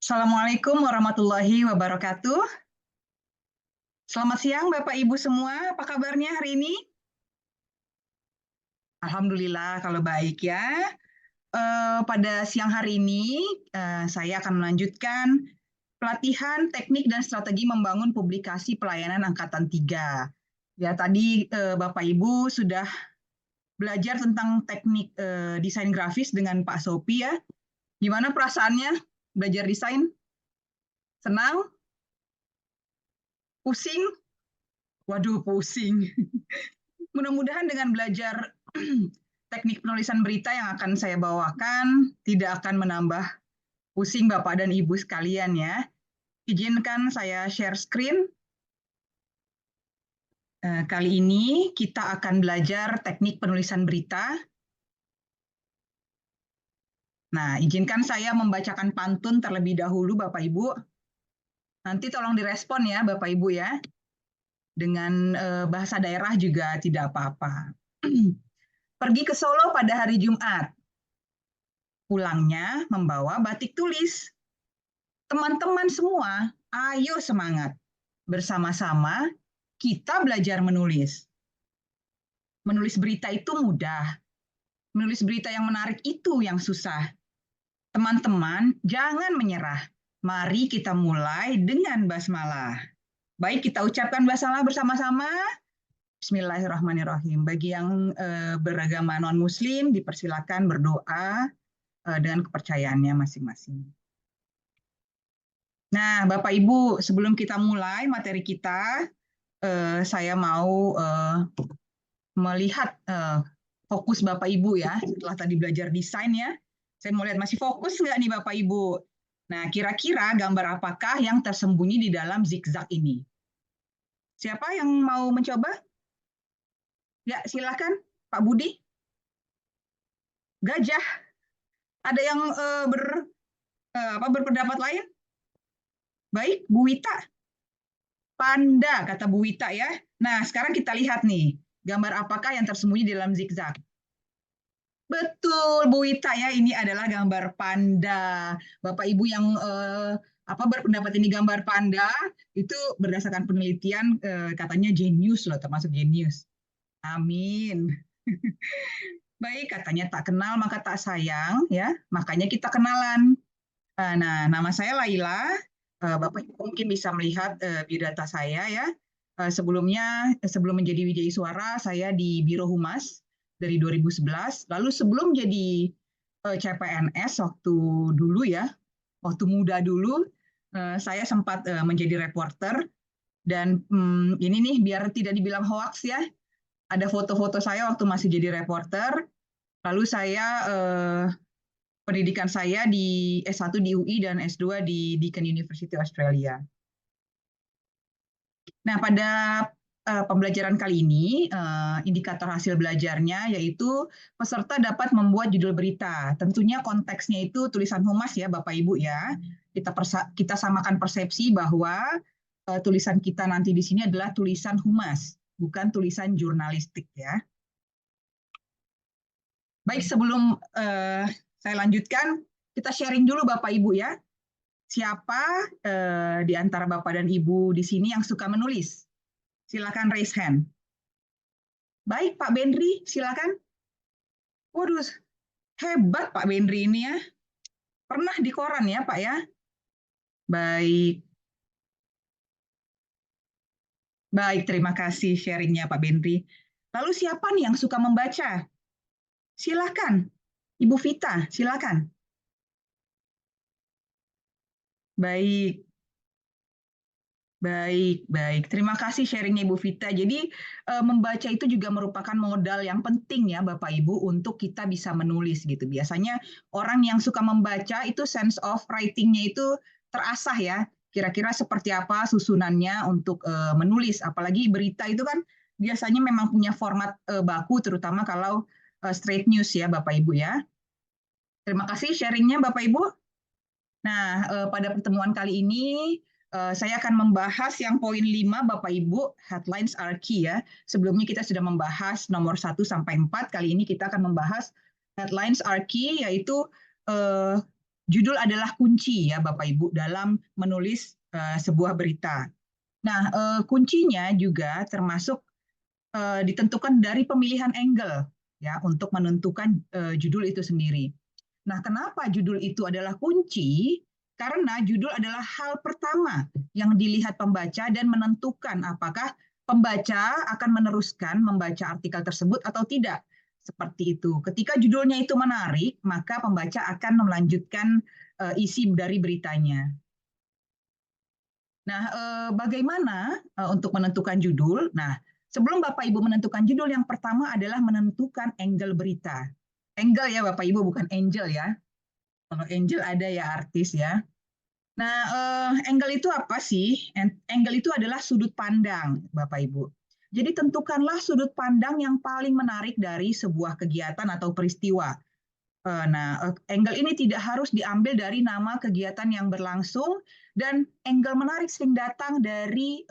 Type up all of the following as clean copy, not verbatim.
Assalamualaikum warahmatullahi wabarakatuh. Selamat siang Bapak Ibu semua, apa kabarnya hari ini? Alhamdulillah kalau baik ya. Pada siang hari ini saya akan melanjutkan pelatihan teknik dan strategi membangun publikasi pelayanan Angkatan 3. Ya tadi Bapak Ibu sudah belajar tentang teknik desain grafis dengan Pak Sopi ya. Gimana perasaannya belajar desain? Senang? Pusing? Waduh, pusing. Mudah-mudahan dengan belajar teknik penulisan berita yang akan saya bawakan tidak akan menambah pusing Bapak dan Ibu sekalian ya. Izinkan saya share screen. Kali ini kita akan belajar teknik penulisan berita. Nah, izinkan saya membacakan pantun terlebih dahulu Bapak Ibu. Nanti tolong direspon ya Bapak Ibu ya. Dengan bahasa daerah juga tidak apa-apa. Pergi ke Solo pada hari Jumat. Pulangnya membawa batik tulis. Teman-teman semua, ayo semangat. Bersama-sama kita belajar menulis. Menulis berita itu mudah. Menulis berita yang menarik itu yang susah. Teman-teman, jangan menyerah. Mari kita mulai dengan basmalah. Baik, kita ucapkan basmalah bersama-sama. Bismillahirrahmanirrahim. Bagi yang beragama non-muslim, dipersilakan berdoa dengan kepercayaannya masing-masing. Nah, Bapak Ibu, sebelum kita mulai materi kita, saya mau melihat fokus Bapak Ibu ya, setelah tadi belajar desain ya. Saya mau lihat masih fokus nggak nih Bapak Ibu. Nah, kira-kira gambar apakah yang tersembunyi di dalam zigzag ini? Siapa yang mau mencoba? Ya, silakan Pak Budi. Gajah. Ada yang berpendapat lain? Baik, Bu Wita. Panda, kata Bu Wita ya. Nah, sekarang kita lihat nih, gambar apakah yang tersembunyi di dalam zigzag. Betul, Bu Wita ya, ini adalah gambar panda. Bapak Ibu yang berpendapat ini gambar panda, itu berdasarkan penelitian katanya jenius loh, termasuk jenius. Amin. Baik, katanya tak kenal maka tak sayang ya, makanya kita kenalan. Nah, nama saya Laila. Bapak mungkin bisa melihat biodata saya ya. Sebelumnya, sebelum menjadi Wijaya Suara, saya di Biro Humas dari 2011. Lalu sebelum jadi CPNS waktu dulu ya, waktu muda dulu, saya sempat menjadi reporter. Dan ini nih biar tidak dibilang hoax ya, ada foto-foto saya waktu masih jadi reporter. Lalu saya pendidikan saya di S1 di UI dan S2 di Deakin University Australia. Nah, pada pembelajaran kali ini, indikator hasil belajarnya yaitu peserta dapat membuat judul berita. Tentunya konteksnya itu tulisan humas ya, Bapak Ibu ya. Kita samakan persepsi bahwa tulisan kita nanti di sini adalah tulisan humas, bukan tulisan jurnalistik ya. Baik, sebelum saya lanjutkan, kita sharing dulu Bapak Ibu ya. Siapa di antara Bapak dan Ibu di sini yang suka menulis? Silakan raise hand. Baik, Pak Bendri, silakan. Waduh, hebat Pak Bendri ini ya. Pernah di koran ya, Pak ya? Baik. Baik, terima kasih sharingnya Pak Bendri. Lalu siapa nih yang suka membaca? Silakan. Ibu Vita, silakan. Baik. Baik, baik. Terima kasih sharingnya Ibu Vita. Jadi membaca itu juga merupakan modal yang penting ya Bapak Ibu untuk kita bisa menulis gitu. Biasanya orang yang suka membaca itu sense of writing-nya itu terasah ya. Kira-kira seperti apa susunannya untuk menulis. Apalagi berita itu kan biasanya memang punya format baku terutama kalau straight news ya Bapak Ibu ya. Terima kasih sharingnya Bapak Ibu. Nah, pada pertemuan kali ini saya akan membahas yang poin 5 Bapak Ibu, headlines are key ya. Sebelumnya kita sudah membahas nomor 1 sampai 4, kali ini kita akan membahas headlines are key, yaitu judul adalah kunci ya Bapak Ibu dalam menulis sebuah berita. Nah, kuncinya juga termasuk ditentukan dari pemilihan angle ya untuk menentukan judul itu sendiri. Nah, kenapa judul itu adalah kunci? Karena judul adalah hal pertama yang dilihat pembaca dan menentukan apakah pembaca akan meneruskan membaca artikel tersebut atau tidak. Seperti itu. Ketika judulnya itu menarik, maka pembaca akan melanjutkan isi dari beritanya. Nah, bagaimana untuk menentukan judul? Nah, sebelum Bapak Ibu menentukan judul, yang pertama adalah menentukan angle berita. Angle ya Bapak Ibu, bukan angel ya. Kalau angel ada ya artis ya. Nah, angle itu apa sih? Angle itu adalah sudut pandang, Bapak Ibu. Jadi tentukanlah sudut pandang yang paling menarik dari sebuah kegiatan atau peristiwa. Nah, angle ini tidak harus diambil dari nama kegiatan yang berlangsung, dan angle menarik sering datang dari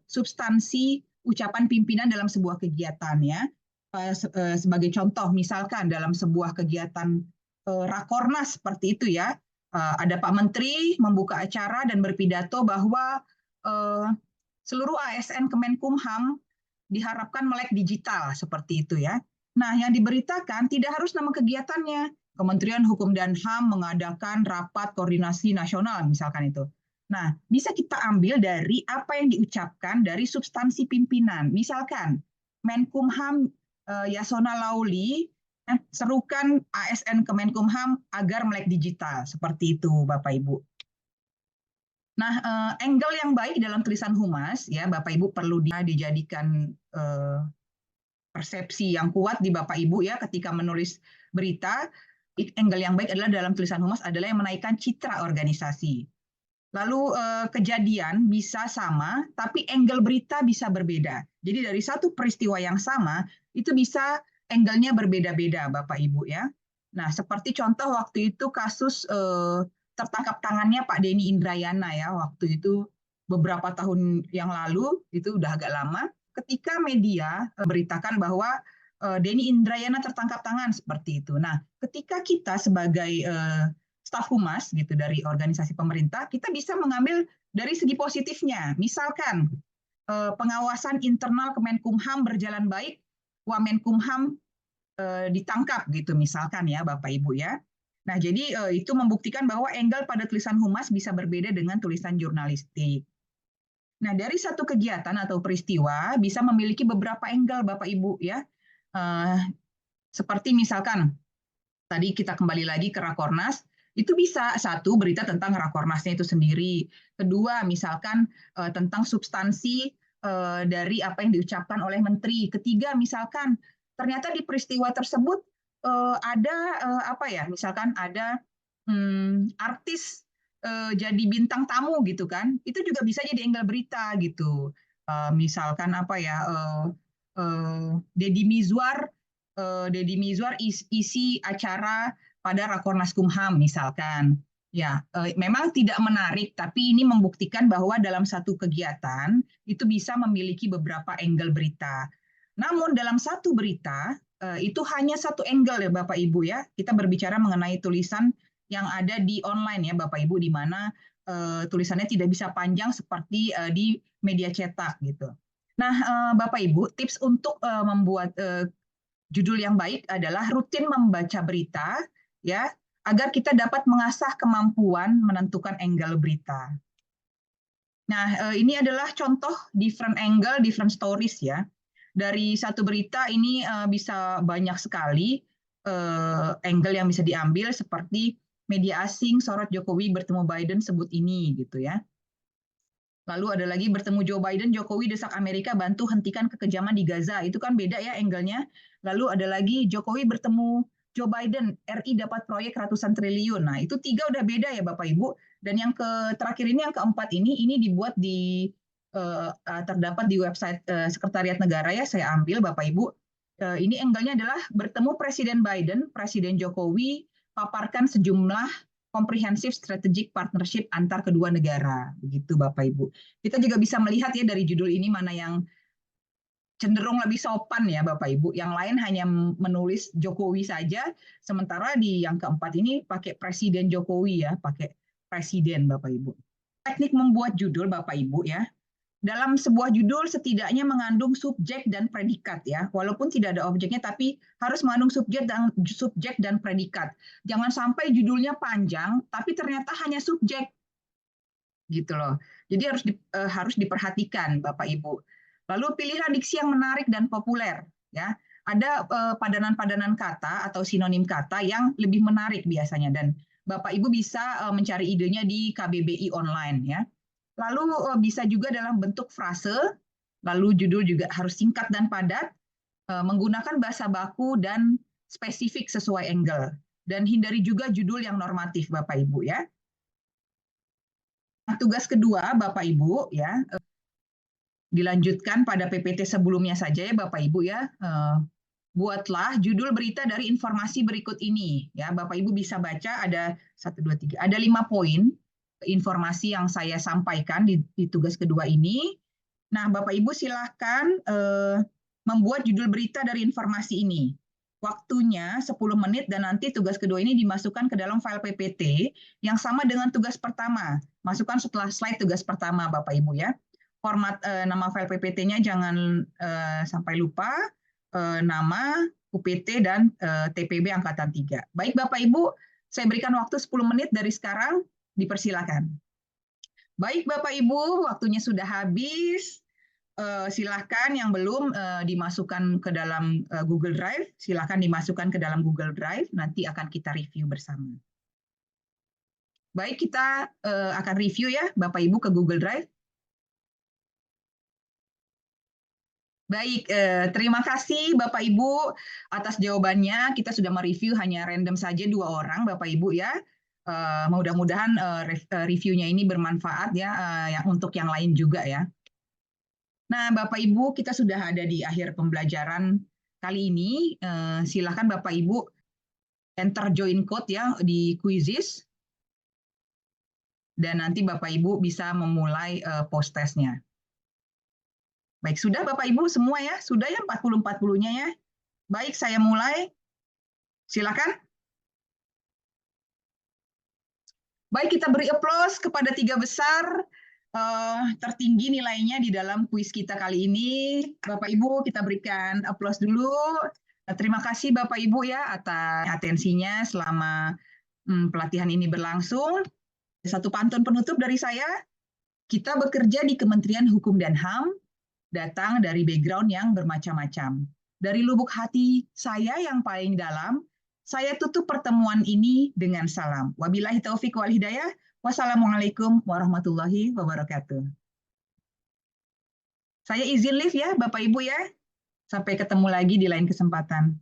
substansi ucapan pimpinan dalam sebuah kegiatan ya. Sebagai contoh, misalkan dalam sebuah kegiatan Rakornas seperti itu ya, ada Pak Menteri membuka acara dan berpidato bahwa seluruh ASN Kemenkumham diharapkan melek digital seperti itu ya. Nah, yang diberitakan tidak harus nama kegiatannya. Kementerian Hukum dan HAM mengadakan rapat koordinasi nasional misalkan itu. Nah, bisa kita ambil dari apa yang diucapkan dari substansi pimpinan. Misalkan Menkumham Yasona Lauli serukan ASN Kemenkumham agar melek digital. Seperti itu, Bapak Ibu. Nah, angle yang baik dalam tulisan humas, ya Bapak Ibu perlu dijadikan persepsi yang kuat di Bapak Ibu ya ketika menulis berita. Angle yang baik adalah dalam tulisan humas adalah yang menaikkan citra organisasi. Lalu kejadian bisa sama, tapi angle berita bisa berbeda. Jadi dari satu peristiwa yang sama, itu bisa angle-nya berbeda-beda, Bapak Ibu ya. Nah, seperti contoh waktu itu kasus tertangkap tangannya Pak Denny Indrayana ya, waktu itu beberapa tahun yang lalu, itu udah agak lama, ketika media beritakan bahwa Denny Indrayana tertangkap tangan seperti itu. Nah, ketika kita sebagai staf humas gitu dari organisasi pemerintah, kita bisa mengambil dari segi positifnya. Misalkan pengawasan internal Kemenkumham berjalan baik, Wamenkumham ditangkap gitu misalkan ya Bapak Ibu ya. Nah, jadi itu membuktikan bahwa angle pada tulisan humas bisa berbeda dengan tulisan jurnalistik. Nah, dari satu kegiatan atau peristiwa bisa memiliki beberapa angle Bapak Ibu ya. Seperti misalkan tadi kita kembali lagi ke Rakornas, itu bisa satu berita tentang Rakornasnya itu sendiri. Kedua, misalkan tentang substansi dari apa yang diucapkan oleh menteri. Ketiga, misalkan ternyata di peristiwa tersebut ada apa ya? Misalkan ada artis jadi bintang tamu gitu kan? Itu juga bisa jadi angle berita gitu. Misalkan apa ya? Deddy Mizwar isi acara pada Rakornas Kumham misalkan. Ya, memang tidak menarik, tapi ini membuktikan bahwa dalam satu kegiatan itu bisa memiliki beberapa angle berita. Namun dalam satu berita itu hanya satu angle ya Bapak Ibu ya. Kita berbicara mengenai tulisan yang ada di online ya Bapak Ibu, di mana tulisannya tidak bisa panjang seperti di media cetak gitu. Nah, Bapak Ibu, tips untuk membuat judul yang baik adalah rutin membaca berita ya, agar kita dapat mengasah kemampuan menentukan angle berita. Nah, ini adalah contoh different angle, different stories ya. Dari satu berita ini bisa banyak sekali angle yang bisa diambil, seperti media asing sorot Jokowi bertemu Biden sebut ini gitu ya. Lalu ada lagi bertemu Joe Biden, Jokowi desak Amerika bantu hentikan kekejaman di Gaza. Itu kan beda ya angle-nya. Lalu ada lagi Jokowi bertemu Joe Biden, RI dapat proyek ratusan triliun. Nah, itu tiga udah beda ya Bapak Ibu. Dan yang terakhir ini, yang keempat ini dibuat terdapat di website Sekretariat Negara ya, saya ambil Bapak Ibu. Ini angle-nya adalah bertemu Presiden Biden, Presiden Jokowi, paparkan sejumlah comprehensive strategic partnership antar kedua negara. Begitu Bapak Ibu. Kita juga bisa melihat ya dari judul ini mana yang cenderung lebih sopan ya Bapak Ibu. Yang lain hanya menulis Jokowi saja, sementara di yang keempat ini pakai Presiden Jokowi ya, pakai Presiden Bapak Ibu. Teknik membuat judul Bapak Ibu ya. Dalam sebuah judul setidaknya mengandung subjek dan predikat ya. Walaupun tidak ada objeknya tapi harus mengandung subjek dan predikat. Jangan sampai judulnya panjang tapi ternyata hanya subjek. Gitu loh. Jadi harus diperhatikan Bapak Ibu. Lalu pilihlah diksi yang menarik dan populer ya. Ada padanan-padanan kata atau sinonim kata yang lebih menarik biasanya dan Bapak Ibu bisa mencari idenya di KBBI online ya. Lalu bisa juga dalam bentuk frase, lalu judul juga harus singkat dan padat, menggunakan bahasa baku dan spesifik sesuai angle. Dan hindari juga judul yang normatif, Bapak Ibu ya. Nah, tugas kedua, Bapak Ibu ya, dilanjutkan pada PPT sebelumnya saja ya, Bapak Ibu ya. Buatlah judul berita dari informasi berikut ini ya, Bapak Ibu bisa baca ada 1, 2, 3, ada 5 poin informasi yang saya sampaikan di tugas kedua ini. Nah, Bapak Ibu silahkan membuat judul berita dari informasi ini. Waktunya 10 menit dan nanti tugas kedua ini dimasukkan ke dalam file PPT yang sama dengan tugas pertama. Masukkan setelah slide tugas pertama, Bapak Ibu ya. Format nama file PPT-nya jangan sampai lupa, nama, UPT, dan TPB Angkatan 3. Baik Bapak Ibu, saya berikan waktu 10 menit dari sekarang. Dipersilakan. Baik Bapak Ibu, waktunya sudah habis. Silahkan yang belum dimasukkan ke dalam Google Drive, silahkan dimasukkan ke dalam Google Drive, nanti akan kita review bersama. Baik, kita akan review ya Bapak Ibu ke Google Drive. Baik, terima kasih Bapak Ibu atas jawabannya. Kita sudah mereview hanya random saja 2 orang Bapak Ibu ya. Mudah-mudahan reviewnya ini bermanfaat ya untuk yang lain juga ya. Nah, Bapak Ibu, kita sudah ada di akhir pembelajaran kali ini. Silakan Bapak Ibu enter join code ya di Quizizz. Dan nanti Bapak Ibu bisa memulai post testnya. Baik, sudah Bapak Ibu semua ya? Sudah ya 40-40-nya ya? Baik, saya mulai. Silakan. Baik, kita beri aplaus kepada 3 besar tertinggi nilainya di dalam kuis kita kali ini. Bapak Ibu, kita berikan aplaus dulu. Terima kasih Bapak Ibu ya atas atensinya selama pelatihan ini berlangsung. Satu pantun penutup dari saya. Kita bekerja di Kementerian Hukum dan HAM, datang dari background yang bermacam-macam. Dari lubuk hati saya yang paling dalam, saya tutup pertemuan ini dengan salam. Wabillahi taufik wal hidayah. Wassalamualaikum warahmatullahi wabarakatuh. Saya izin live ya, Bapak Ibu ya. Sampai ketemu lagi di lain kesempatan.